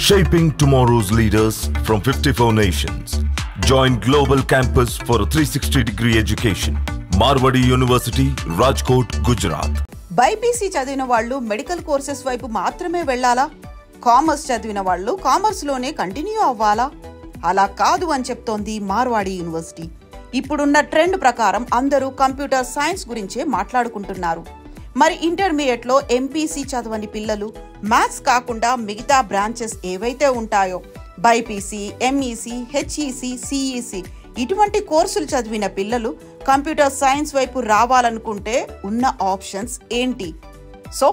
Shaping tomorrow's leaders from 54 nations. Join Global Campus for a 360-degree education. Marwadi University, Rajkot, Gujarat. BiPC చదివిన వాళ్ళు medical courses వైపు మాత్రమే వెళ్ళాలా? Commerce చదివిన వాళ్ళు కామర్స్లోనే కంటిన్యూ అవ్వాలా? అలా కాదు అని చెప్తోంది మార్వాడి యూనివర్సిటీ. ఇప్పుడున్న ట్రెండ్ ప్రకారం అందరూ కంప్యూటర్ సైన్స్ గురించే మాట్లాడుకుంటున్నారు. మరి ఇంటర్మీడియట్లో ఎంపీసీ చదవని పిల్లలు మ్యాథ్స్ కాకుండా మిగతా బ్రాంచెస్ ఏవైతే ఉంటాయో బైపీసీ, ఎంఈసీ, హెచ్ఈసీ, సిఈసీ ఇటువంటి కోర్సులు చదివిన పిల్లలు కంప్యూటర్ సైన్స్ వైపు రావాలనుకుంటే ఉన్న ఆప్షన్స్ ఏంటి? సో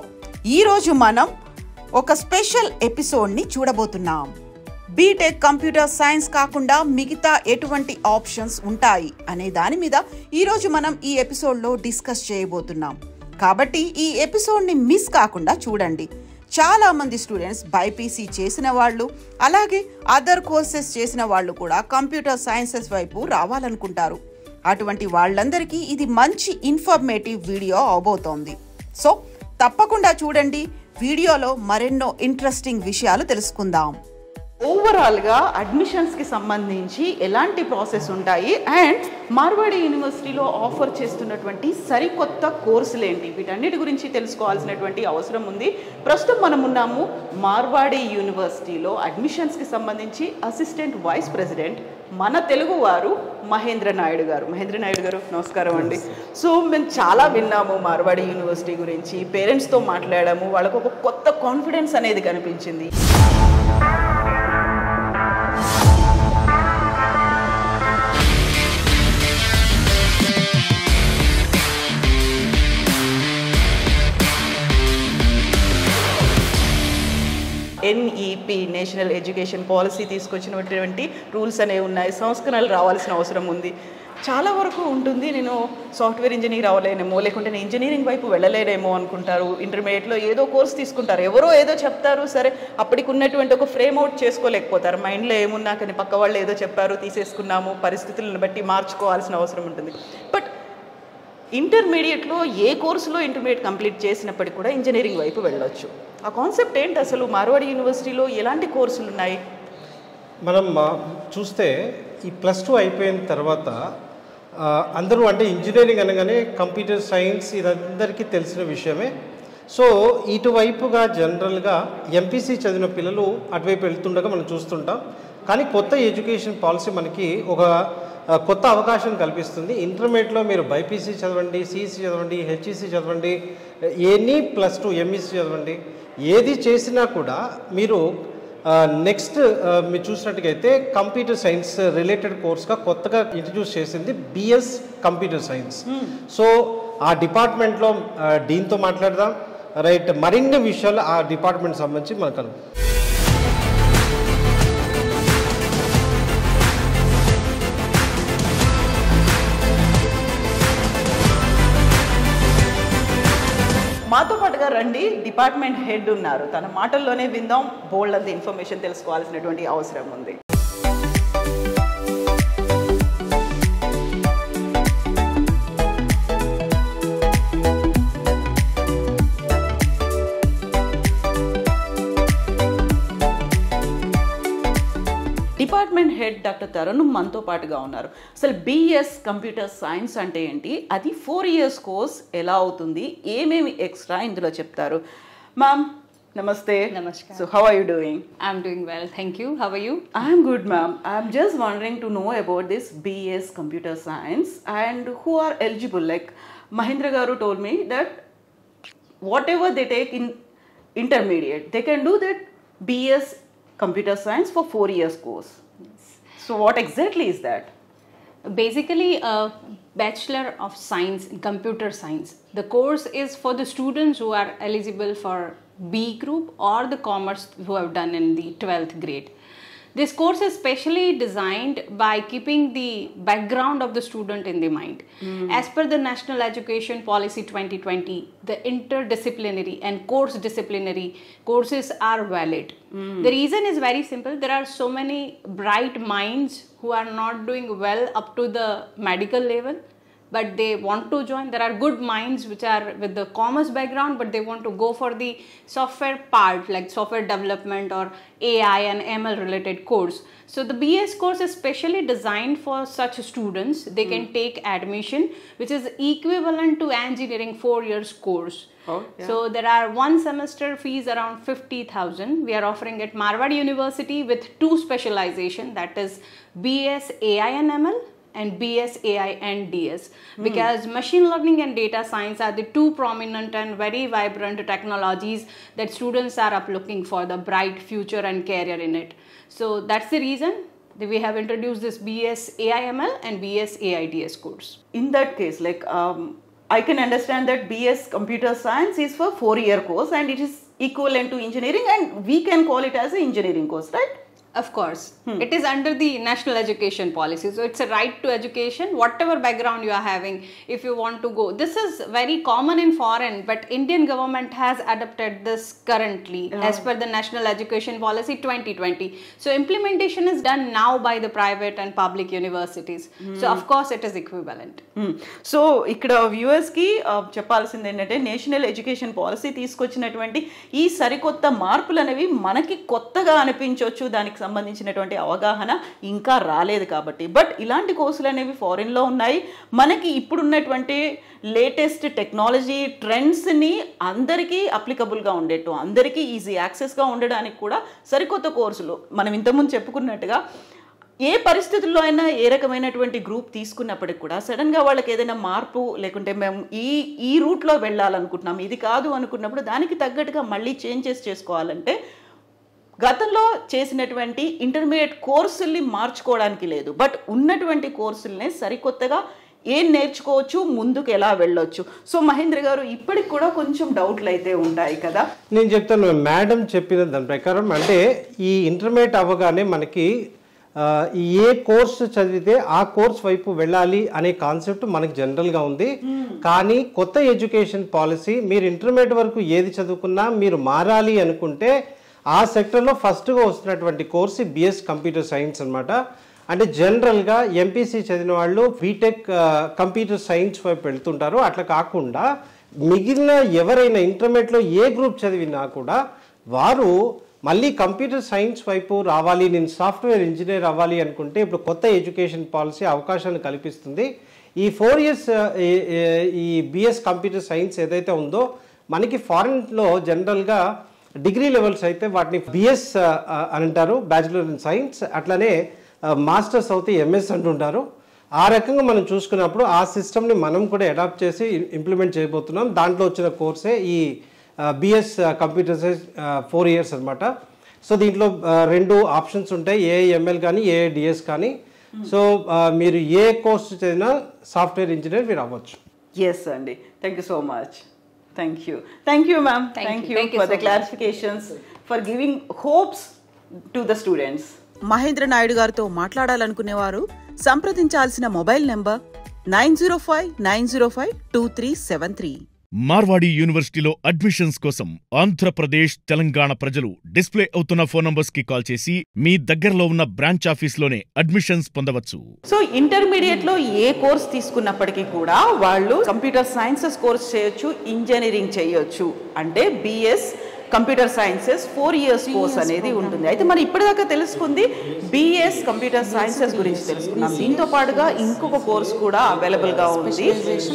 ఈరోజు మనం ఒక స్పెషల్ ఎపిసోడ్ని చూడబోతున్నాం. బీటెక్ కంప్యూటర్ సైన్స్ కాకుండా మిగతా ఎటువంటి ఆప్షన్స్ ఉంటాయి అనే దాని మీద ఈరోజు మనం ఈ ఎపిసోడ్లో డిస్కస్ చేయబోతున్నాం. కాబట్టి ఈ ఎపిసోడ్ని మిస్ కాకుండా చూడండి. చాలా మంది స్టూడెంట్స్ బైపీసీ చేసిన వాళ్ళు, అలాగే అదర్ కోర్సెస్ చేసిన వాళ్ళు కూడా కంప్యూటర్ సైన్సెస్ వైపు రావాలనుకుంటారు. అటువంటి వాళ్ళందరికీ ఇది మంచి ఇన్ఫర్మేటివ్ వీడియో అవబోతోంది. సో తప్పకుండా చూడండి. వీడియోలో మరెన్నో ఇంట్రెస్టింగ్ విషయాలు తెలుసుకుందాం. ఓవరాల్గా అడ్మిషన్స్కి సంబంధించి ఎలాంటి ప్రాసెస్ ఉంటాయి అండ్ మార్వాడి యూనివర్సిటీలో ఆఫర్ చేస్తున్నటువంటి సరికొత్త కోర్సులు ఏంటి, వీటన్నిటి గురించి తెలుసుకోవాల్సినటువంటి అవసరం ఉంది. ప్రస్తుతం మనం ఉన్నాము మార్వాడి యూనివర్సిటీలో. అడ్మిషన్స్కి సంబంధించి అసిస్టెంట్ వైస్ ప్రెసిడెంట్ మన తెలుగు వారు మహేంద్ర నాయుడు గారు. మహేంద్ర నాయుడు గారు నమస్కారం అండి. సో మేము చాలా విన్నాము మార్వాడి యూనివర్సిటీ గురించి, పేరెంట్స్తో మాట్లాడాము, వాళ్ళకు ఒక కొత్త కాన్ఫిడెన్స్ అనేది కనిపించింది. ఎన్ఈపి నేషనల్ ఎడ్యుకేషన్ పాలసీ తీసుకొచ్చినటువంటి రూల్స్ అనేవి ఉన్నాయి. సంస్కరణలు రావాల్సిన అవసరం ఉంది. చాలా వరకు ఉంటుంది. నేను సాఫ్ట్వేర్ ఇంజనీర్ అవ్వలేనేమో, లేకుంటే నేను ఇంజనీరింగ్ వైపు వెళ్ళలేనేమో అనుకుంటారు. ఇంటర్మీడియట్లో ఏదో కోర్స్ తీసుకుంటారు, ఎవరో ఏదో చెప్తారు, సరే అప్పటికి ఉన్నటువంటి ఒక ఫ్రేమ్ అవుట్ చేసుకోలేకపోతారు. మైండ్లో ఏమున్నా కానీ పక్క వాళ్ళు ఏదో చెప్పారు, తీసేసుకున్నాము, పరిస్థితులను బట్టి మార్చుకోవాల్సిన అవసరం ఉంటుంది. బట్ ఇంటర్మీడియట్లో ఏ కోర్సులో ఇంటర్మీడియట్ కంప్లీట్ చేసినప్పటికీ కూడా ఇంజనీరింగ్ వైపు వెళ్ళొచ్చు. ఆ కాన్సెప్ట్ ఏంటి అసలు? మార్వాడి యూనివర్సిటీలో ఎలాంటి కోర్సులు ఉన్నాయి? మనం చూస్తే ఈ +2 అయిపోయిన తర్వాత అందరూ అంటే ఇంజనీరింగ్ అనగానే కంప్యూటర్ సైన్స్ ఇదందరికీ తెలిసిన విషయమే. సో ఇటువైపుగా జనరల్గా ఎంపీసీ చదివిన పిల్లలు అటువైపు వెళ్తుండగా మనం చూస్తుంటాం. కానీ కొత్త ఎడ్యుకేషన్ పాలసీ మనకి ఒక కొత్త అవకాశం కల్పిస్తుంది. ఇంటర్మీడియట్లో మీరు బైపీసీ చదవండి, సిఈసీ చదవండి, హెచ్ఈసీ చదవండి, ఎనీ +2 ఎంఈసీ చదవండి, ఏది చేసినా కూడా మీరు నెక్స్ట్ మీరు చూసినట్టుగైతే కంప్యూటర్ సైన్స్ రిలేటెడ్ కోర్స్గా కొత్తగా ఇంట్రడ్యూస్ చేసింది బిఎస్ కంప్యూటర్ సైన్స్. సో ఆ డిపార్ట్మెంట్లో డీన్తో మాట్లాడదాం. రైట్, మరిన్ని విషయాలు ఆ డిపార్ట్మెంట్ సంబంధించి మనకు మాతో పాటుగా రండి. డిపార్ట్మెంట్ హెడ్ ఉన్నారు, తన మాటల్లోనే విందాం. బోల్డ్ అంత ఇన్ఫర్మేషన్ తెలుసుకోవాల్సినటువంటి అవసరం ఉంది. డిపార్ట్మెంట్ హెడ్ డాక్టర్ తరుణ్ మనతో పాటుగా ఉన్నారు. అసలు బిఎస్ కంప్యూటర్ సైన్స్ అంటే ఏంటి, అది 4 years కోర్స్ ఎలా అవుతుంది, ఏమేమి ఎక్స్ట్రా ఇందులో చెప్తారు? మ్యామ్ నమస్తే. Namaskar. So how are you doing? I'm doing well, thank you. How are you? I'm good, ma'am. I'm just wondering to know about this BS computer science and who are eligible. Like Mahindra Garu told me that whatever they take in intermediate, they can do that BS computer science for 4 years course. Yes. So what exactly is that? Basically, a Bachelor of Science in Computer Science. The course is for the students who are eligible for B group or the commerce who have done in the 12th grade. This course is specially designed by keeping the background of the student in the mind. As per the National Education Policy 2020, the interdisciplinary and course disciplinary courses are valid. The reason is very simple. There are so many bright minds who are not doing well up to the medical level. but they want to join. There are good minds which are with the commerce background, but they want to go for the software part, like software development or AI and ML related course. So the BS course is specially designed for such students. They can take admission, which is equivalent to engineering 4 years course. Oh, yeah. So there are one semester fees around 50,000. We are offering at Marwadi University with 2 specialization, that is BS AI and ML and BS AI and DS, because machine learning and data science are the 2 prominent and very vibrant technologies that students are up looking for the bright future and career in it. So that's the reason that we have introduced this BS AI ML and BS AI DS course. In that case, like I can understand that BS Computer Science is for 4-year course and it is equivalent to engineering, and we can call it as an engineering course, right? Of course, it is under the national education policy. So it's a right to education, whatever background you are having, if you want to go. This is very common in foreign, but Indian government has adopted this currently as per the national education policy 2020. So implementation is done now by the private and public universities. So of course it is equivalent. So ఇక్కడ వ్యూవర్స్కి చెప్పాల్సింది ఏంటంటే national education policy తీసుకొచ్చినటువంటి ఈ సరికొత్త మార్పులు అనేవి మనకి కొత్తగా అనిపించవచ్చు, దానికి సంబంధించినటువంటి అవగాహన ఇంకా రాలేదు కాబట్టి. బట్ ఇలాంటి కోర్సులు అనేవి ఫారిన్లో ఉన్నాయి. మనకి ఇప్పుడున్నటువంటి లేటెస్ట్ టెక్నాలజీ ట్రెండ్స్ని అందరికీ అప్లికబుల్గా ఉండేట్టు, అందరికీ ఈజీ యాక్సెస్గా ఉండడానికి కూడా సరికొత్త కోర్సులు మనం ఇంతకుముందు చెప్పుకున్నట్టుగా ఏ పరిస్థితుల్లో అయినా ఏ రకమైనటువంటి గ్రూప్ తీసుకున్నప్పటికి కూడా సడన్గా వాళ్ళకి ఏదైనా మార్పు లేకుంటే మేము ఈ రూట్లో వెళ్ళాలనుకుంటున్నాం, ఇది కాదు అనుకున్నప్పుడు దానికి తగ్గట్టుగా మళ్ళీ చేంజెస్ చేసుకోవాలంటే గతంలో చేసినటువంటి ఇంటర్మీడియట్ కోర్సుల్ని మార్చుకోవడానికి లేదు, బట్ ఉన్నటువంటి కోర్సుల్నే సరికొత్తగా ఏం నేర్చుకోవచ్చు, ముందుకు ఎలా వెళ్ళొచ్చు. సో మహేంద్ర గారు, ఇప్పటికి కూడా కొంచెం డౌట్లు అయితే ఉంటాయి కదా. నేను చెప్తాను, మేడం చెప్పిన దాని ప్రకారం అంటే ఈ ఇంటర్మీడియట్ అవ్వగానే మనకి ఏ కోర్సు చదివితే ఆ కోర్స్ వైపు వెళ్ళాలి అనే కాన్సెప్ట్ మనకి జనరల్గా ఉంది. కానీ కొత్త ఎడ్యుకేషన్ పాలసీ మీరు ఇంటర్మీడియట్ వరకు ఏది చదువుకున్నా మీరు మారాలి అనుకుంటే ఆ సెక్టర్లో ఫస్ట్గా వస్తున్నటువంటి కోర్సు బిఎస్ కంప్యూటర్ సైన్స్ అనమాట. అంటే జనరల్గా ఎంపీసీ చదివిన వాళ్ళు బీటెక్ కంప్యూటర్ సైన్స్ వైపు వెళ్తుంటారు. అట్లా కాకుండా మిగిలిన ఎవరైనా ఇంటర్మీడియట్లో ఏ గ్రూప్ చదివినా కూడా వారు మళ్ళీ కంప్యూటర్ సైన్స్ వైపు రావాలి, నేను సాఫ్ట్వేర్ ఇంజనీర్ అవ్వాలి అనుకుంటే ఇప్పుడు కొత్త ఎడ్యుకేషన్ పాలసీ అవకాశాన్ని కల్పిస్తుంది. ఈ 4 years ఈ బిఎస్ కంప్యూటర్ సైన్స్ ఏదైతే ఉందో మనకి ఫారిన్లో జనరల్గా డిగ్రీ లెవెల్స్ అయితే వాటిని బిఎస్ అని అంటారు, బ్యాచిలర్ ఇన్ సైన్స్. అట్లానే మాస్టర్స్ అయితే ఎంఎస్ అంటుంటారు. ఆ రకంగా మనం చూసుకున్నప్పుడు ఆ సిస్టమ్ని మనం కూడా అడాప్ట్ చేసి ఇంప్లిమెంట్ చేయబోతున్నాం. దాంట్లో వచ్చిన కోర్సే ఈ బిఎస్ కంప్యూటర్ సైన్స్ 4 years అనమాట. సో దీంట్లో 2 ఆప్షన్స్ ఉంటాయి, ఏఐఎంఎల్ కానీ ఏఐడిఎస్ కానీ. సో మీరు ఏ కోర్స్ చదివినా సాఫ్ట్వేర్ ఇంజనీర్ మీరు అవ్వచ్చు. ఎస్ అండి, thank you so much. Thank you ma'am, thank you for the clarifications, for giving hopes to the students. Mahendra Naidu గారితో మాట్లాడాలనుకునేవారు సంప్రదించాల్సిన మొబైల్ నెంబర్ 9059052373. మార్వాడి యూనివర్సిటీలో అడ్మిషన్స్ కోసం ఆంధ్రప్రదేశ్, తెలంగాణ ప్రజలు డిస్ప్లే అవుతున్న ఫోన్ నంబర్స్ కి కాల్ చేసి మీ దగ్గరలో ఉన్న బ్రాంచ్ ఆఫీస్లోనే అడ్మిషన్స్ పొందవచ్చు. సో ఇంటర్మీడియట్ లో ఏ కోర్స్ తీసుకున్నప్పటికీ కూడా వాళ్ళు కంప్యూటర్ సైన్సెస్ కోర్స్ చేయొచ్చు, ఇంజనీరింగ్ చేయొచ్చు. అంటే BS computer sciences 4 years course అనేది ఉంటుంది. అయితే మనం ఇప్పటిదాకా తెలుసుకుంది బిఎస్ కంప్యూటర్ సైన్సెస్ గురించి తెలుసుకున్నాం. దీంతో పాటుగా ఇంకొక కోర్స్ కూడా అవైలబుల్గా ఉంది,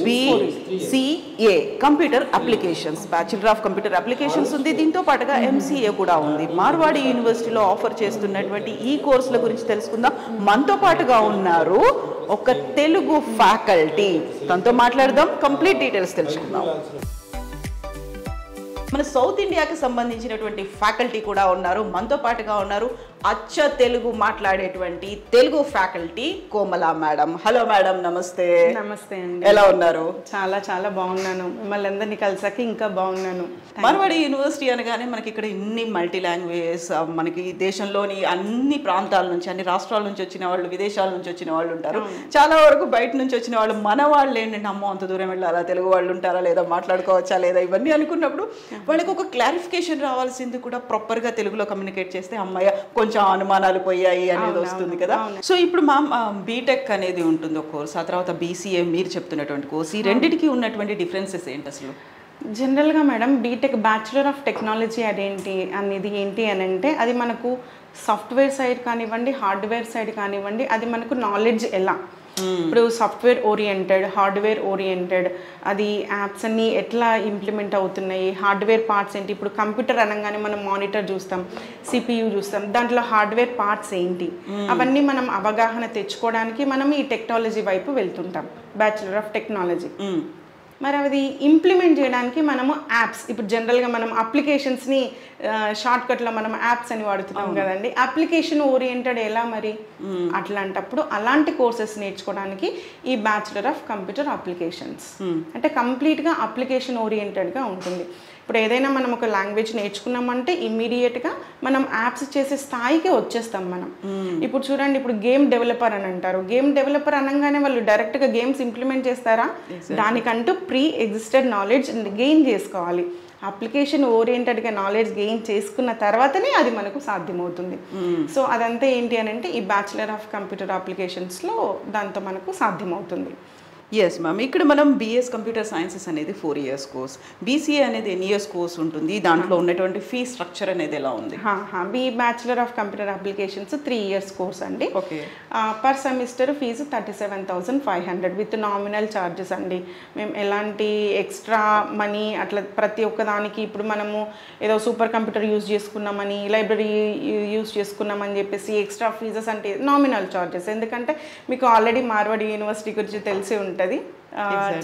BCA computer applications, bachelor of computer applications ఉంది. దీంతో పాటుగా ఎంసీఏ కూడా ఉంది. మార్వాడి యూనివర్సిటీలో ఆఫర్ చేస్తున్నటువంటి ఈ కోర్సుల గురించి తెలుసుకుందాం. మనతో పాటుగా ఉన్నారు ఒక తెలుగు ఫ్యాకల్టీ, తనతో మాట్లాడదాం, కంప్లీట్ డీటెయిల్స్ తెలుసుకుందాం. మన సౌత్ ఇండియాకి సంబంధించినటువంటి ఫ్యాకల్టీ కూడా ఉన్నారు, మనతో పాటుగా ఉన్నారు అచ్చ తెలుగు మాట్లాడేటువంటి తెలుగు ఫ్యాకల్టీ కోమలా మేడం. హలో మేడం, నమస్తే. నమస్తే అండి, ఎలా ఉన్నారు? చాలా చాలా బాగున్నాను, మిమ్మల్ని అందరినీ కలిసాక ఇంకా బాగున్నాను. మార్వాడి యూనివర్సిటీ అనగానే మనకి ఇక్కడ ఇన్ని మల్టీ లాంగ్వేజెస్, మనకి దేశంలోని అన్ని ప్రాంతాల నుంచి, అన్ని రాష్ట్రాల నుంచి వచ్చిన వాళ్ళు, విదేశాల నుంచి వచ్చిన వాళ్ళు ఉంటారు. చాలా వరకు బయట నుంచి వచ్చిన వాళ్ళు, మన వాళ్ళు ఏంటంటే అమ్మో అంత దూరం వెళ్ళాలా, తెలుగు వాళ్ళు ఉంటారా లేదా, మాట్లాడుకోవచ్చా లేదా, ఇవన్నీ అనుకున్నప్పుడు వాళ్ళకి ఒక క్లారిఫికేషన్ రావాల్సింది కూడా ప్రాపర్గా తెలుగులో కమ్యూనికేట్ చేస్తే అమ్మాయి కొంచెం అనుమానాలు పోయాయి అనేది వస్తుంది కదా. సో ఇప్పుడు మా బీటెక్ అనేది ఉంటుంది ఒక కోర్స్, ఆ తర్వాత BCA మీరు చెప్తున్నటువంటి కోర్స్, ఈ రెండింటికి ఉన్నటువంటి డిఫరెన్సెస్ ఏంటి అసలు? జనరల్గా madam BTech bachelor of technology అనేది ఏంటి అని అంటే అది మనకు సాఫ్ట్వేర్ సైడ్ కానివ్వండి, హార్డ్వేర్ సైడ్ కానివ్వండి, అది మనకు నాలెడ్జ్ ఎలా, ఇప్పుడు సాఫ్ట్వేర్ ఓరియంటెడ్, హార్డ్వేర్ ఓరియంటెడ్, అది యాప్స్ అన్నీ ఎట్లా ఇంప్లిమెంట్ అవుతున్నాయి, హార్డ్వేర్ పార్ట్స్ ఏంటి. ఇప్పుడు కంప్యూటర్ అనగానే మనం మానిటర్ చూస్తాం, CPU చూస్తాం, దాంట్లో హార్డ్వేర్ పార్ట్స్ ఏంటి, అవన్నీ మనం అవగాహన తెచ్చుకోవడానికి మనం ఈ టెక్నాలజీ వైపు వెళ్తుంటాం, బ్యాచులర్ ఆఫ్ టెక్నాలజీ. మరి అది ఇంప్లిమెంట్ చేయడానికి మనము యాప్స్, ఇప్పుడు జనరల్గా మనం అప్లికేషన్స్ని షార్ట్కట్లో మనం యాప్స్ అని వాడుతున్నాం కదండి, అప్లికేషన్ ఓరియంటెడ్ ఎలా మరి అట్లాంటప్పుడు అలాంటి కోర్సెస్ నేర్చుకోవడానికి ఈ బ్యాచులర్ ఆఫ్ కంప్యూటర్ అప్లికేషన్స్ అంటే కంప్లీట్గా అప్లికేషన్ ఓరియంటెడ్గా ఉంటుంది. ఇప్పుడు ఏదైనా మనం ఒక లాంగ్వేజ్ నేర్చుకున్నామంటే ఇమ్మీడియట్గా మనం యాప్స్ చేసే స్థాయికి వచ్చేస్తాం మనం. ఇప్పుడు చూడండి, ఇప్పుడు గేమ్ డెవలపర్ అని అంటారు, గేమ్ డెవలపర్ అనగానే వాళ్ళు డైరెక్ట్గా గేమ్స్ ఇంప్లిమెంట్ చేస్తారా? దానికంటూ ప్రీ ఎగ్జిస్టెడ్ నాలెడ్జ్ గెయిన్ చేసుకోవాలి. అప్లికేషన్ ఓరియంటెడ్గా నాలెడ్జ్ గెయిన్ చేసుకున్న తర్వాతనే అది మనకు సాధ్యమవుతుంది. సో అదంతా ఏంటి అని అంటే ఈ బ్యాచులర్ ఆఫ్ కంప్యూటర్ అప్లికేషన్స్లో దాంతో మనకు సాధ్యమవుతుంది. ఎస్ మ్యామ్, ఇక్కడ మనం BS కంప్యూటర్ సైన్సెస్ అనేది 4 years కోర్స్, BCA అనేది ఎన్ని ఇయర్స్ కోర్స్ ఉంటుంది, దాంట్లో ఉన్నటువంటి ఫీ స్ట్రక్చర్ అనేది ఎలా ఉంది? Bachelor of computer applications 3 years course అండి. Okay. Per semester fee 37,500 with nominal charges అండి. మేము ఎలాంటి ఎక్స్ట్రా మనీ అట్లా ప్రతి ఒక్కదానికి, ఇప్పుడు మనము ఏదో సూపర్ కంప్యూటర్ యూజ్ చేసుకున్నామని, లైబ్రరీ యూజ్ చేసుకున్నామని చెప్పేసి ఎక్స్ట్రా ఫీజెస్ అంటే నామినల్ ఛార్జెస్. ఎందుకంటే మీకు ఆల్రెడీ మార్వాడి యూనివర్సిటీ గురించి తెలిసి ఉంటుంది,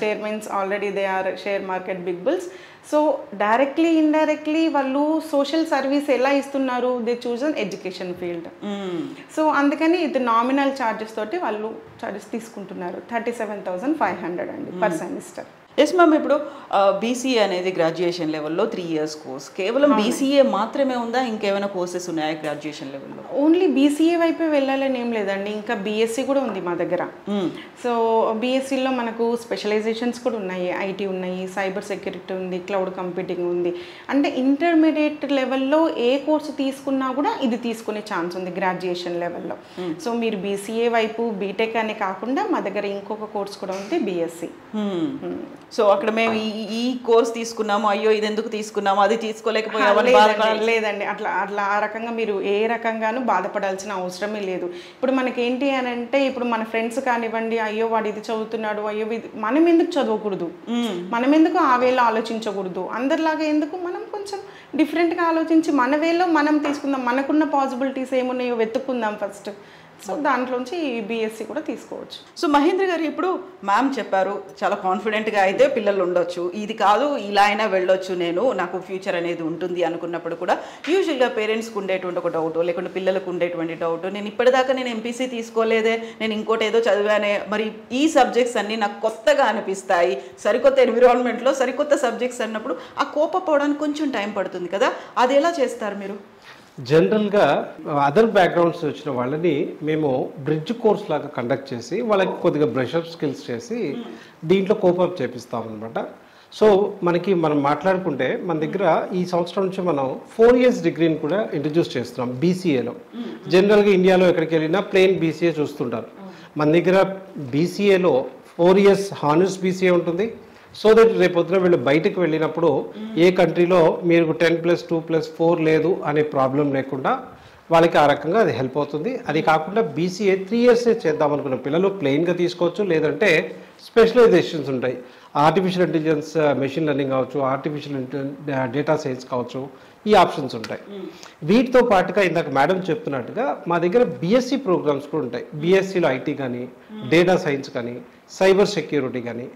chairmans already they are share market big bulls. So directly indirectly వాళ్ళు సోషల్ సర్వీస్ ఎలా ఇస్తున్నారు, they choose on education field. So అందుకని ఇది నామినల్ ఛార్జెస్ తోటి వాళ్ళు ఛార్జెస్ తీసుకుంటున్నారు. 37,500 అండి పర్ సెమిస్టర్. ఎస్ మ్యామ్, ఇప్పుడు BCA అనేది గ్రాడ్యుయేషన్ లెవెల్లో 3 years కోర్స్, కేవలం BCA మాత్రమే ఉందా, ఇంకేమైనా కోర్సెస్ ఉన్నాయా గ్రాడ్యుయేషన్ లెవెల్లో? ఓన్లీ BCA వైపే వెళ్ళాలని ఏం లేదండి, ఇంకా BSc కూడా ఉంది మా దగ్గర. సో BScలో మనకు స్పెషలైజేషన్స్ కూడా ఉన్నాయి, IT ఉన్నాయి, సైబర్ సెక్యూరిటీ ఉంది, క్లౌడ్ కంప్యూటింగ్ ఉంది. అంటే ఇంటర్మీడియట్ లెవెల్లో ఏ కోర్సు తీసుకున్నా కూడా ఇది తీసుకునే ఛాన్స్ ఉంది గ్రాడ్యుయేషన్ లెవెల్లో. సో మీరు BCA వైపు బీటెక్ అనే కాకుండా మా దగ్గర ఇంకొక కోర్స్ కూడా ఉంది, BSc. సో అక్కడ మేము ఈ కోర్స్ తీసుకున్నాము, అయ్యో ఇది ఎందుకు తీసుకున్నాము, అది తీసుకోలేకపోయాము లేదండి. అట్లా ఆ రకంగా మీరు ఏ రకంగానూ బాధపడాల్సిన అవసరమే లేదు. ఇప్పుడు మనకేంటి అని అంటే, ఇప్పుడు మన ఫ్రెండ్స్ కానివ్వండి, అయ్యో వాడు ఇది చదువుతున్నాడు, అయ్యో మనం ఎందుకు చదవకూడదు, మనం ఎందుకు ఆ వేలో ఆలోచించకూడదు, అందరిలాగా ఎందుకు, మనం కొంచెం డిఫరెంట్గా ఆలోచించి మన వేలో మనం తీసుకుందాం, మనకున్న పాసిబిలిటీస్ ఏమున్నాయో వెతుక్కుందాం ఫస్ట్. సో దాంట్లోంచి BSc కూడా తీసుకోవచ్చు. సో మహేంద్ర గారు, ఇప్పుడు మ్యామ్ చెప్పారు చాలా కాన్ఫిడెంట్గా అయితే పిల్లలు ఉండొచ్చు, ఇది కాదు ఇలా అయినా వెళ్ళొచ్చు, నాకు ఫ్యూచర్ అనేది ఉంటుంది అనుకున్నప్పుడు కూడా యూజువల్గా పేరెంట్స్కి ఉండేటువంటి ఒక డౌట్, లేకుంటే పిల్లలకు ఉండేటువంటి డౌట్, నేను ఇప్పటిదాకా నేను MPC తీసుకోలేదే, నేను ఇంకోటి ఏదో చదివానే, మరి ఈ సబ్జెక్ట్స్ అన్నీ నాకు కొత్తగా అనిపిస్తాయి, సరికొత్త ఎన్విరాన్మెంట్లో సరికొత్త సబ్జెక్ట్స్ అన్నప్పుడు ఆ కోపపోవడానికి కొంచెం టైం పడుతుంది కదా, అది ఎలా చేస్తారు మీరు? జనరల్గా అదర్ బ్యాక్గ్రౌండ్స్ వచ్చిన వాళ్ళని మేము బ్రిడ్జ్ కోర్స్ లాగా కండక్ట్ చేసి వాళ్ళకి కొద్దిగా బ్రషప్ స్కిల్స్ చేసి దీంట్లో కోపప్ చేపిస్తాం అనమాట. సో మనం మాట్లాడుకుంటే మన దగ్గర ఈ సంవత్సరం నుంచి మనం 4 years డిగ్రీని కూడా ఇంట్రడ్యూస్ చేస్తున్నాం BCAలో. జనరల్గా ఇండియాలో ఎక్కడికి వెళ్ళినా ప్లెయిన్ BCA చూస్తుంటారు. మన దగ్గర BCAలో 4 years హానర్స్ BCA ఉంటుంది. సో దట్ రేపొద్దున వీళ్ళు బయటకు వెళ్ళినప్పుడు ఏ కంట్రీలో మీరు 10+2+4 లేదు అనే ప్రాబ్లం లేకుండా వాళ్ళకి ఆ రకంగా అది హెల్ప్ అవుతుంది. అది కాకుండా BCA 3 years చేద్దాం అనుకున్న పిల్లలు ప్లెయిన్గా తీసుకోవచ్చు, లేదంటే స్పెషలైజేషన్స్ ఉంటాయి. ఆర్టిఫిషియల్ ఇంటెలిజెన్స్, మెషిన్ లెర్నింగ్ కావచ్చు, ఆర్టిఫిషియల్ డేటా సైన్స్ కావచ్చు, ఈ ఆప్షన్స్ ఉంటాయి. వీటితో పాటుగా ఇందాక మేడం చెప్తున్నట్టుగా మా దగ్గర BSc ప్రోగ్రామ్స్ కూడా ఉంటాయి. BScలో IT కానీ, డేటా సైన్స్ కానీ, సైబర్ సెక్యూరిటీ కానీ,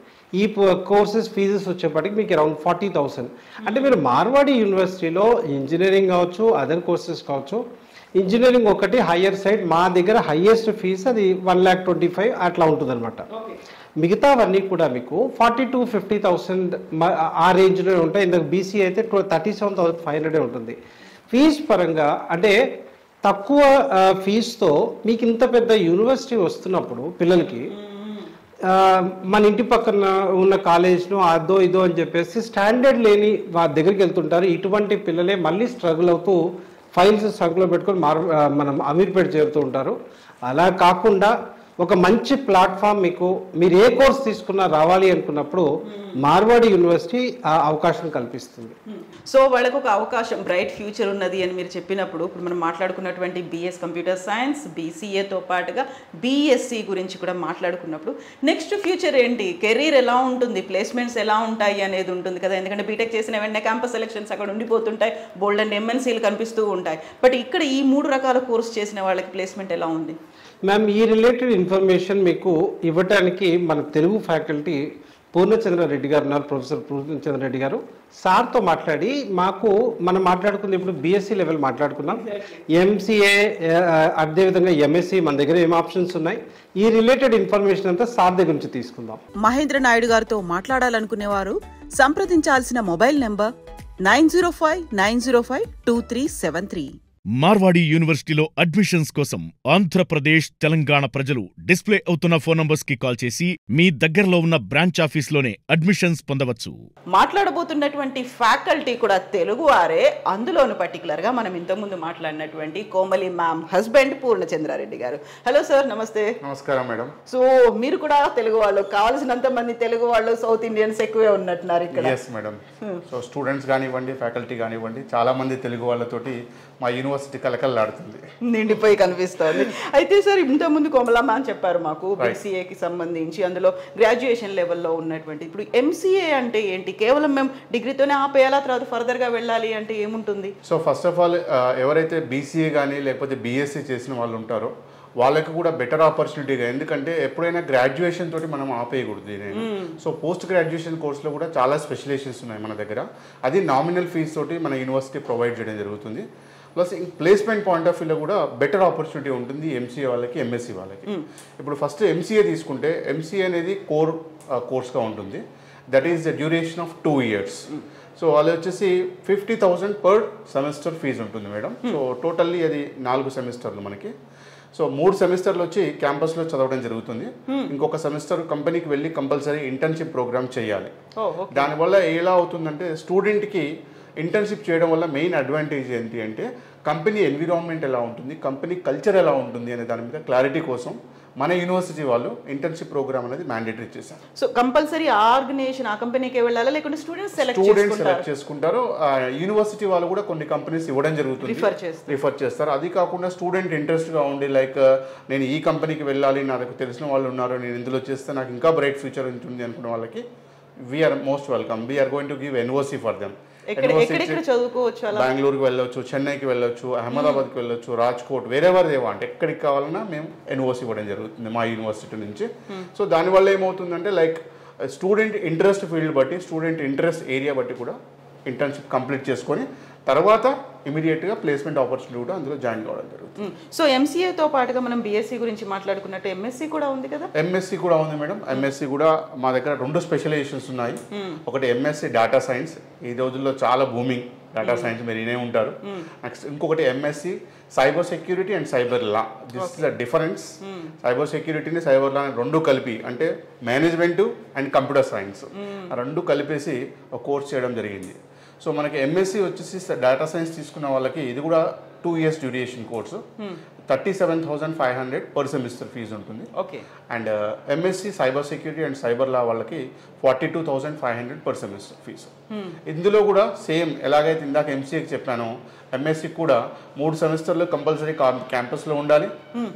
ఈ కోర్సెస్ ఫీజెస్ వచ్చేప్పటికి మీకు అరౌండ్ 40,000. అంటే మీరు మార్వాడి యూనివర్సిటీలో ఇంజనీరింగ్ కావచ్చు, అదర్ కోర్సెస్ కావచ్చు, ఇంజనీరింగ్ ఒకటి హయ్యర్ సైడ్ మా దగ్గర హయ్యెస్ట్ ఫీజు అది 1,25,000 అట్లా ఉంటుంది అనమాట. మిగతావన్నీ కూడా మీకు 40,000 to 50,000 ఆ రేంజ్లో ఉంటాయి. ఇందుకు BCA అయితే 37,500 ఉంటుంది. ఫీజు పరంగా అంటే తక్కువ ఫీజుతో మీకు ఇంత పెద్ద యూనివర్సిటీ వస్తున్నప్పుడు పిల్లలకి మన ఇంటి పక్కన ఉన్న కాలేజ్ను అదో ఇదో అని చెప్పేసి స్టాండర్డ్ లేని వారి దగ్గరికి వెళ్తుంటారు. ఇటువంటి పిల్లలే మళ్ళీ స్ట్రగుల్ అవుతూ ఫైల్స్ సంఖ్యలో పెట్టుకొని మనం అమీర్పేట చేరుతూ ఉంటారు. అలా కాకుండా ఒక మంచి ప్లాట్ఫామ్ మీరు ఏ కోర్స్ తీసుకున్నా రావాలి అనుకున్నప్పుడు మార్వాడి యూనివర్సిటీ ఆ అవకాశం కల్పిస్తుంది. సో వాళ్ళకు ఒక అవకాశం, బ్రైట్ ఫ్యూచర్ ఉన్నది అని మీరు చెప్పినప్పుడు, ఇప్పుడు మనం మాట్లాడుకున్నటువంటి బిఎస్ కంప్యూటర్ సైన్స్, బీసీఏతో పాటుగా బీఎస్సీ గురించి కూడా మాట్లాడుకున్నప్పుడు నెక్స్ట్ ఫ్యూచర్ ఏంటి, కెరీర్ ఎలా ఉంటుంది, ప్లేస్మెంట్స్ ఎలా ఉంటాయి అనేది ఉంటుంది కదా. ఎందుకంటే బీటెక్ చేసిన వెంటనే క్యాంపస్ సెలక్షన్స్ అక్కడ ఉండిపోతుంటాయి, బోల్డ్ అండ్ ఎంఎన్సీలు కనిపిస్తూ ఉంటాయి. బట్ ఇక్కడ ఈ 3 రకాల కోర్స్ చేసిన వాళ్ళకి ప్లేస్మెంట్ ఎలా ఉంది? మ్యామ్, ఈ రిలేటెడ్ ఇన్ఫర్మేషన్ మీకు ఇవ్వడానికి మన తెలుగు ఫ్యాకల్టీ పూర్ణచంద్ర రెడ్డి గారు ఉన్నారు, ప్రొఫెసర్ పూర్ణచంద్ర రెడ్డి గారు. సార్తో మాట్లాడి మనం మాట్లాడుకుంది ఇప్పుడు బీఎస్సీ లెవెల్ మాట్లాడుకున్నాం, ఎంసీఏ అదేవిధంగా ఎంఎస్సీ మన దగ్గర ఏం ఆప్షన్స్ ఉన్నాయి, ఈ రిలేటెడ్ ఇన్ఫర్మేషన్ అంతా సార్ దగ్గర నుంచి తీసుకుందాం. మహేంద్ర నాయుడు గారితో మాట్లాడాలనుకునేవారు సంప్రదించాల్సిన మొబైల్ నెంబర్ 9059052373. మార్వాడి యూనివర్సిటీలో అడ్మిషన్స్ కోసం ఆంధ్రప్రదేశ్, తెలంగాణ ప్రజలు డిస్ప్లే అవుతున్న ఫోన్ నంబర్స్ కి కాల్ చేసి మీ దగ్గరలో ఉన్న బ్రాంచ్ ఆఫీస్లోనే అడ్మిషన్స్ పొందవచ్చు. మాట్లాడబోతున్నటువంటి ఫ్యాకల్టీ కూడా తెలుగువారే, అందులోను పర్టికులర్గా మనం ఇంతకుముందు మాట్లాడినటువంటి కోమలి మ్యామ్ హస్బెండ్ పూర్ణచంద్రారెడ్డి గారు. హలో సార్, నమస్తే. నమస్కారం మేడం. సో మీరు కూడా తెలుగు వాళ్ళు, కావాల్సినంత మంది తెలుగు వాళ్ళు, సౌత్ ఇండియన్స్ ఎక్కువే ఉన్నట్టున్నారు ఇక్కడ. Yes madam. సో స్టూడెంట్స్ కానివ్వండి, ఫ్యాకల్టీ కానివ్వండి, చాలా మంది తెలుగు వాళ్ళతోటి మా యూనివర్సిటీ కలకల్లాడుతుంది, నిండిపోయి కనిపిస్తుంది. అయితే సార్, ఇంతకుముందు కోమలా మ్యామ్ చెప్పారు మాకు బీసీఏకి సంబంధించి, అందులో గ్రాడ్యుయేషన్ లెవెల్లో ఉన్నటువంటి. ఇప్పుడు ఎంసీఏ అంటే ఏంటి? కేవలం మేము డిగ్రీతోనే ఆపేయాలా, తర్వాత ఫర్దర్గా వెళ్ళాలి అంటే ఏముంటుంది? సో ఫస్ట్ ఆఫ్ ఆల్ ఎవరైతే బీసీఏ కానీ లేకపోతే బీఎస్సీ చేసిన వాళ్ళు ఉంటారో వాళ్ళకి కూడా బెటర్ ఆపర్చునిటీగా, ఎందుకంటే ఎప్పుడైనా గ్రాడ్యుయేషన్ తోటి మనం ఆపేయకూడదు. సో పోస్ట్ గ్రాడ్యుయేషన్ కోర్సులో కూడా చాలా స్పెషలైజేషన్స్ ఉన్నాయి మన దగ్గర. అది నామినల్ ఫీజు తోటి మన యూనివర్సిటీ ప్రొవైడ్ చేయడం జరుగుతుంది. ప్లస్ ప్లేస్మెంట్ పాయింట్ ఆఫ్ వ్యూలో కూడా బెటర్ ఆపర్చునిటీ ఉంటుంది ఎంసీఏ వాళ్ళకి, ఎంఎస్సీ వాళ్ళకి. ఇప్పుడు ఫస్ట్ ఎంసీఏ తీసుకుంటే, ఎంసీఏ అనేది కోర్ కోర్స్గా ఉంటుంది. That is the duration of 2 years. So వాళ్ళు వచ్చేసి 50,000 పర్ సెమిస్టర్ ఫీజు ఉంటుంది మేడం. సో టోటల్లీ అది 4 సెమిస్టర్లు మనకి. సో 3 సెమిస్టర్లు వచ్చి క్యాంపస్లో చదవడం జరుగుతుంది. ఇంకొక సెమిస్టర్ కంపెనీకి వెళ్ళి కంపల్సరీ ఇంటర్న్షిప్ ప్రోగ్రామ్ చేయాలి. దానివల్ల ఎలా అవుతుందంటే, స్టూడెంట్కి ఇంటర్న్షిప్ చేయడం వల్ల మెయిన్ అడ్వాంటేజ్ ఏంటి అంటే, కంపెనీ ఎన్విరాన్మెంట్ ఎలా ఉంటుంది, కంపెనీ కల్చర్ ఎలా ఉంటుంది అనే దాని మీద క్లారిటీ కోసం మన యూనివర్సిటీ వాళ్ళు ఇంటర్న్షిప్ ప్రోగ్రామ్ అనేది మ్యాండేటరీ చేశారు. సో కంపల్సరీ ఆ ఆర్గనైజేషన్, ఆ కంపెనీకి వెళ్ళాలా, లేకుంటే స్టూడెంట్స్ సెలెక్ట్ చేసుకుంటారు. యూనివర్సిటీ వాళ్ళు కూడా కొన్ని కంపెనీస్ ఇవ్వడం జరుగుతుంది, రిఫర్ చేస్తారు. అది కాకుండా స్టూడెంట్ ఇంట్రెస్ట్గా ఉండి, లైక్ నేను ఈ కంపెనీకి వెళ్ళాలి, నాకు తెలిసిన వాళ్ళు ఉన్నారు, నేను ఇందులో చేస్తే నాకు ఇంకా బ్రైట్ ఫ్యూచర్ ఉంటుంది అనుకున్న వాళ్ళకి we are most welcome. We are going to give NOC for them. బెంగళూరుకి వెళ్ళొచ్చు, చెన్నైకి వెళ్ళొచ్చు, అహ్మదాబాద్కి వెళ్ళొచ్చు, రాజ్కోట్, వేరెవర్ దేవా అంటే ఎక్కడికి కావాలన్నా మేము ఎన్ఓసి ఇవ్వడం జరుగుతుంది మా యూనివర్సిటీ నుంచి. సో దానివల్ల ఏమవుతుందంటే, లైక్ స్టూడెంట్ ఇంట్రెస్ట్ ఫీల్డ్ బట్టి, స్టూడెంట్ ఇంట్రెస్ట్ ఏరియా బట్టి కూడా ఇంటర్న్షిప్ కంప్లీట్ చేసుకొని తర్వాత ఇమీడియట్గా ప్లేస్మెంట్ ఆపర్చునిటీ కూడా అందులో జాయిన్ కావడం జరుగుతుంది. సో ఎంసీఏతో పాటుగా మనం బీఎస్సీ గురించి మాట్లాడుకున్నట్టు ఎంఎస్సీ కూడా ఉంది కదా? ఎంఎస్సీ కూడా ఉంది మేడం. ఎంఎస్సీ కూడా మా దగ్గర 2 స్పెషలైజేషన్స్ ఉన్నాయి. ఒకటి ఎంఎస్సీ డేటా సైన్స్, ఈ రోజుల్లో చాలా బూమింగ్ డేటా సైన్స్, మీరు వినే ఉంటారు. నెక్స్ట్ ఇంకొకటి MSc cyber security and cyber law. This is the difference. Cyber సెక్యూరిటీని సైబర్ లా 2 కలిపి, అంటే మేనేజ్మెంట్ అండ్ కంప్యూటర్ సైన్స్, ఆ 2 కలిపేసి ఒక కోర్స్ చేయడం జరిగింది. సో మనకి ఎంఎస్సీ వచ్చేసి డేటా సైన్స్ తీసుకున్న వాళ్ళకి ఇది కూడా 2 years duration course, 37,500 per semester fee ఉంటుంది. Okay. And MSc cyber security and cyber law వాళ్ళకి 42,500 పర్ సెమిస్టర్ ఫీజు. ఇందులో కూడా సేమ్ ఎలాగైతే ఇందాక ఎంసీఏకి చెప్పానో, ఎంఎస్సీ కూడా 3 సెమిస్టర్లు కంపల్సరీ క్యాంపస్లో ఉండాలి,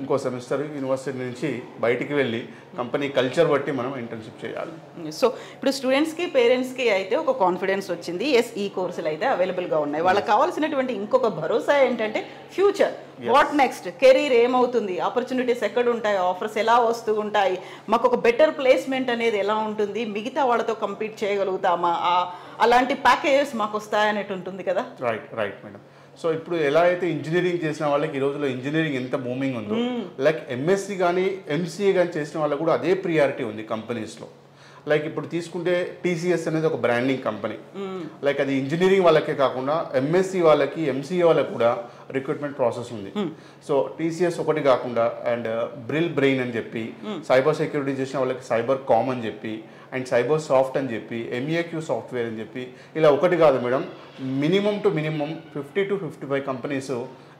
ఇంకో సెమిస్టర్ యూనివర్సిటీ నుంచి బయటికి వెళ్ళి కంపెనీ కల్చర్ బట్టి మనం ఇంటర్న్షిప్ చేయాలి. సో ఇప్పుడు స్టూడెంట్స్కి, పేరెంట్స్కి అయితే ఒక కాన్ఫిడెన్స్ వచ్చింది, ఎస్ ఈ కోర్సులు అయితే అవైలబుల్గా ఉన్నాయి. వాళ్ళకి కావాల్సినటువంటి ఇంకొక భరోసా ఏంటంటే ఫ్యూచర్, వాట్ నెక్స్ట్, కెరీర్ ఏమవుతుంది, ఆపర్చునిటీస్ ఎక్కడ ఉంటాయి, ఆఫర్స్ ఎలా వస్తూ ఉంటాయి, మాకు ఒక బెటర్ ప్లేస్మెంట్ అనేది ఎలా ఉంటుంది, మిగతా వాళ్ళతో కంపీట్ చేయగలుగుతామా, అలాంటి ప్యాకేజెస్ మాకు వస్తాయనేది ఉంటుంది కదా. Right madam. సో ఇప్పుడు ఎలా అయితే ఇంజనీరింగ్ చేసిన వాళ్ళకి ఈ రోజులో ఇంజనీరింగ్ ఎంత బూమింగ్ ఉందో, లైక్ ఎంఎస్సీ కానీ ఎంసీఏ కానీ చేసిన వాళ్ళకి కూడా అదే ప్రియారిటీ ఉంది కంపెనీస్లో. లైక్ ఇప్పుడు తీసుకుంటే టీసీఎస్ అనేది ఒక బ్రాండింగ్ కంపెనీ. లైక్ అది ఇంజనీరింగ్ వాళ్ళకే కాకుండా ఎంఎస్సి వాళ్ళకి, ఎంసీఏ వాళ్ళకి కూడా రిక్రూట్మెంట్ ప్రాసెస్ ఉంది. సో టీసీఎస్ ఒకటి కాకుండా అండ్ బ్రిల్ బ్రెయిన్ అని చెప్పి, సైబర్ సెక్యూరిటీ చేసిన వాళ్ళకి సైబర్ కామ్ అని చెప్పి, అండ్ సైబర్ సాఫ్ట్ అని చెప్పి, ఎంఏక్యూ సాఫ్ట్వేర్ అని చెప్పి, ఇలా ఒకటి కాదు madam, minimum to minimum 50 to 55 companies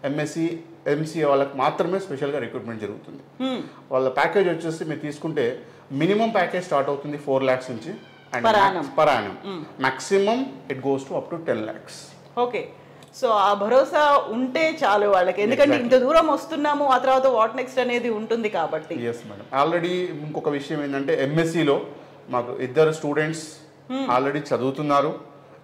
MSc, MCA వాళ్ళకి మాత్రమే స్పెషల్గా రిక్రూట్మెంట్ జరుగుతుంది. వాళ్ళ ప్యాకేజ్ వచ్చేసి మీరు తీసుకుంటే మినిమం ప్యాకేజ్ స్టార్ట్ అవుతుంది 4 lakhs నుంచి and per annum. Maximum it goes to up to 10 lakhs. Okay, so ఆ భరోసా ఉంటే చాలు వాళ్ళకి, ఎందుకంటే ఇంత దూరం వస్తున్నాము, ఆ తర్వాత వాట్ నెక్స్ట్ అనేది ఉంటుంది కాబట్టి. Yes madam. ఆల్రెడీ ఇంకొక విషయం ఏంటంటే ఎంఎస్సిలో మాకు 2 స్టూడెంట్స్ ఆల్రెడీ చదువుతున్నారు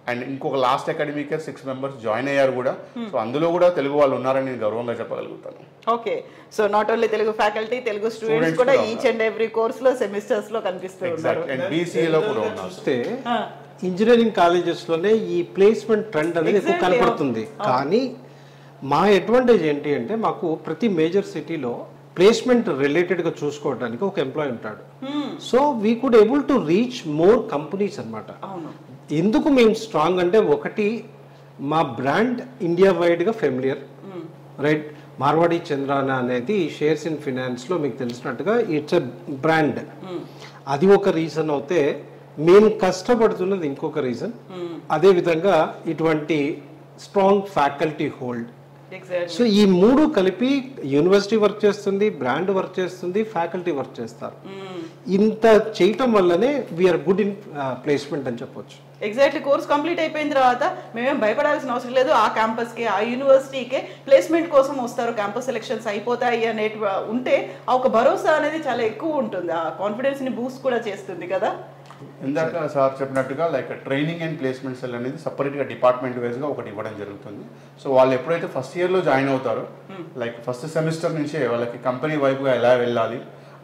అండ్ ఇంకొక last academic year 6 members join అయ్యారు కూడా. సో అందులో కూడా తెలుగు వాళ్ళు ఉన్నారని నేను గర్వంగా చెప్పగలుగుతాను. Okay, so not only Telugu faculty, Telugu students కూడా ఈచ్ అండ్ ఎవ్రీ కోర్స్ లో సెమిస్టర్స్ లో కనిపిస్తూ ఉన్నారు. అండ్ బీసీఏలో కూడా ఉన్నారు. చూస్తే ఇంజనీరింగ్ కాలేజెస్లోనే ఈ ప్లేస్మెంట్ ట్రెండ్ అనేది ఎక్కువ కనపడుతుంది. కానీ మా అడ్వాంటేజ్ ఏంటి అంటే మాకు ప్రతి మేజర్ సిటీలో ప్లేస్మెంట్ రిలేటెడ్గా చూసుకోవడానికి ఒక ఎంప్లాయీ ఉంటాడు. So we could able to reach more companies అనమాట. ఎందుకు మేము స్ట్రాంగ్ అంటే, ఒకటి మా బ్రాండ్ ఇండియా వైడ్గా ఫెమిలియర్, రైట్? మార్వాడి చంద్రాన అనేది షేర్స్ ఇన్ ఫినాన్స్లో మీకు తెలిసినట్టుగా ఇట్స్ ఎ బ్రాండ్. అది ఒక రీజన్ అవుతే, మేము కష్టపడుతున్నది ఇంకొక రీజన్. అదేవిధంగా ఇటువంటి స్ట్రాంగ్ ఫ్యాకల్టీ హోల్డ్. సో ఈ 3 కలిపి యూనివర్సిటీ వర్క్ చేస్తుంది, బ్రాండ్ వర్క్ చేస్తుంది, ఫ్యాకల్టీ వర్క్ చేస్తారు. ఇంత చేయటం వల్లనే వీఆర్ గుడ్ ఇన్ ప్లేస్మెంట్ అని చెప్పొచ్చు. ఎగ్జాక్ట్లీ, కోర్స్ కంప్లీట్ అయిపోయిన తర్వాత మేమేం భయపడాల్సిన అవసరం లేదు. ఆ క్యాంపస్కి, ఆ యూనివర్సిటీకే ప్లేస్మెంట్ కోసం వస్తారు, క్యాంపస్ సెలెక్షన్స్ అయిపోతాయి అనేటి ఉంటే ఆ ఒక భరోసా అనేది చాలా ఎక్కువ ఉంటుంది. ఆ కాన్ఫిడెన్స్ని బూస్ట్ కూడా చేస్తుంది కదా. ఇందాక సార్ చెప్పినట్టుగా like training and placement cell అనేది సపరేట్గా డిపార్ట్మెంట్ వైజ్గా ఒకటి ఇవ్వడం జరుగుతుంది. సో వాళ్ళు ఎప్పుడైతే ఫస్ట్ ఇయర్లో జాయిన్ అవుతారో, లైక్ ఫస్ట్ సెమిస్టర్ నుంచే వాళ్ళకి కంపెనీ వైపుగా ఎలా వెళ్ళాలి,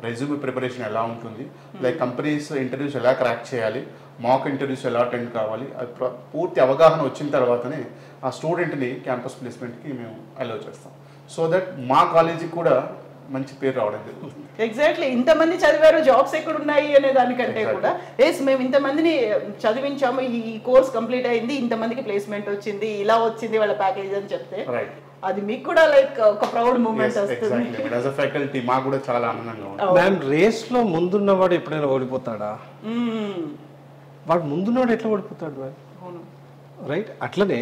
రెజ్యూమ్ ప్రిపరేషన్ ఎలా ఉంటుంది, లైక్ కంపెనీస్ ఇంటర్వ్యూస్ ఎలా క్రాక్ చేయాలి, మాక్ ఇంటర్వ్యూస్ ఎలా అటెండ్ కావాలి, అది పూర్తి అవగాహన వచ్చిన తర్వాతనే ఆ స్టూడెంట్ని క్యాంపస్ ప్లేస్మెంట్కి మేము అలౌ చేస్తాం. సో దట్ మా కాలేజీకి కూడా మంచి పేరు రావడం జరుగుతుంది. ఎగ్జాక్ట్లీ, ఇంతమంది చదివారు, జాబ్స్ ఎక్కడ ఉన్నాయి అనే దానికంటే కూడా ఎస్ మేము ఇంతమందిని చదివించాము, ఈ కోర్స్ కంప్లీట్ అయింది, ఇంతమందికి ప్లేస్మెంట్ వచ్చింది, ఇలా వచ్చింది వాళ్ళ ప్యాకేజ్ అని చెప్తే అది మీకు కూడా లైక్ ఒక ప్రౌడ్ మూమెంట్ వస్తుంది. యాజ్ ఎ ఫ్యాకల్టీ మాకు కూడా చాలా ఆనందంగా ఉంది. మ్యామ్, రేస్లో ముందున్నవాడు ఎప్పుడైనా ఓడిపోతాడా? వాడు ముందున్నవాడు ఎట్లా ఓడిపోతాడు మ్యామ్? రైట్. అట్లనే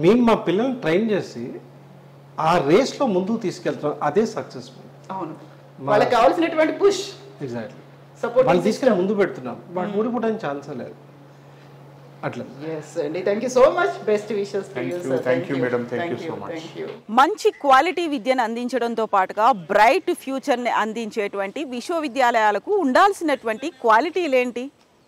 మేము మా పిల్లల్ని ట్రైన్ చేసి ఆ రేస్లో ముందుకు తీసుకెళ్తాం, అదే సక్సెస్ఫుల్. అవును, వాళ్ళకి కావాల్సినటువంటి పుష్, ఎగ్జాక్ట్లీ, సపోర్ట్ వాళ్ళు తీసుకెళ్ళి ముందు పెడుతున్నాం, వాడు ఓడిపోవడానికి ఛాన్సే లేదు. అట్లా. yes అండి, thank you so much, best wishes to you sir. Thank you madam, thank you so much. మంచి క్వాలిటీ విద్యను అందించడంతో పాటుగా బ్రైట్ ఫ్యూచర్ని అందించేటువంటి విశ్వవిద్యాలయాలకు ఉండాల్సినటువంటి క్వాలిటీలు ఏంటి?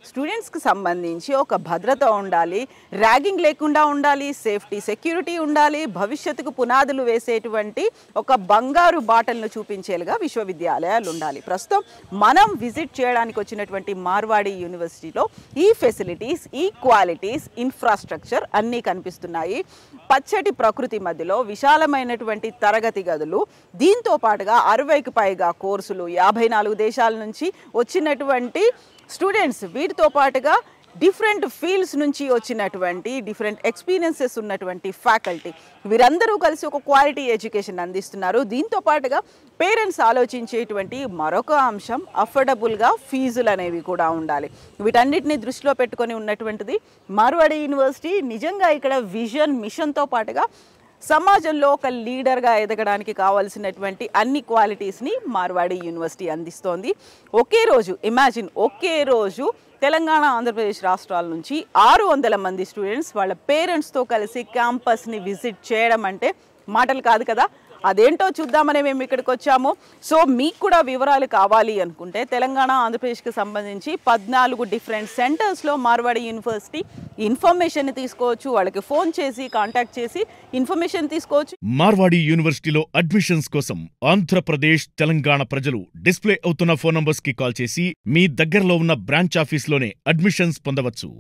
స్టూడెంట్స్కి సంబంధించి ఒక భద్రత ఉండాలి, ర్యాగింగ్ లేకుండా ఉండాలి, సేఫ్టీ సెక్యూరిటీ ఉండాలి, భవిష్యత్తుకు పునాదులు వేసేటువంటి ఒక బంగారు బాటలను చూపించేలుగా విశ్వవిద్యాలయాలు ఉండాలి. ప్రస్తుతం మనం విజిట్ చేయడానికి వచ్చినటువంటి మార్వాడి యూనివర్సిటీలో ఈ ఫెసిలిటీస్, ఈ క్వాలిటీస్, ఇన్ఫ్రాస్ట్రక్చర్ అన్నీ కనిపిస్తున్నాయి. పచ్చటి ప్రకృతి మధ్యలో విశాలమైనటువంటి తరగతి గదులు, దీంతో పాటుగా 60కి పైగా కోర్సులు, 54 దేశాల నుంచి వచ్చినటువంటి స్టూడెంట్స్, వీటితో పాటుగా డిఫరెంట్ ఫీల్డ్స్ నుంచి వచ్చినటువంటి డిఫరెంట్ ఎక్స్పీరియన్సెస్ ఉన్నటువంటి ఫ్యాకల్టీ, వీరందరూ కలిసి ఒక క్వాలిటీ ఎడ్యుకేషన్ అందిస్తున్నారు. దీంతో పాటుగా పేరెంట్స్ ఆలోచించేటువంటి మరొక అంశం అఫోర్డబుల్గా ఫీజులు అనేవి కూడా ఉండాలి. వీటన్నిటిని దృష్టిలో పెట్టుకొని ఉన్నటువంటిది మార్వాడి యూనివర్సిటీ. నిజంగా ఇక్కడ విజన్, మిషన్తో పాటుగా సమాజంలో ఒక లీడర్గా ఎదగడానికి కావాల్సినటువంటి అన్ని క్వాలిటీస్ని మార్వాడి యూనివర్సిటీ అందిస్తోంది. ఒకే రోజు ఇమాజిన్, ఒకే రోజు తెలంగాణ, ఆంధ్రప్రదేశ్ రాష్ట్రాల నుంచి 600 మంది స్టూడెంట్స్ వాళ్ళ పేరెంట్స్తో కలిసి క్యాంపస్ని విజిట్ చేయడం అంటే మాటలు కాదు కదా. అదేంటో చూద్దామని మేము ఇక్కడికి వచ్చాము. సో మీకు కూడా వివరాలు కావాలి అనుకుంటే తెలంగాణ, ఆంధ్రప్రదేశ్కి సంబంధించి 14 డిఫరెంట్ సెంటర్స్లో మార్వాడి యూనివర్సిటీ ఇన్ఫర్మేషన్ తీసుకోవచ్చు. వాళ్ళకి ఫోన్ చేసి కాంటాక్ట్ చేసి ఇన్ఫర్మేషన్ తీసుకోవచ్చు. మార్వాడి యూనివర్సిటీలో అడ్మిషన్స్ కోసం ఆంధ్రప్రదేశ్, తెలంగాణ ప్రజలు డిస్ప్లే అవుతున్న ఫోన్ నంబర్స్ కి కాల్ చేసి మీ దగ్గరలో ఉన్న బ్రాంచ్ ఆఫీస్లోనే అడ్మిషన్స్ పొందవచ్చు.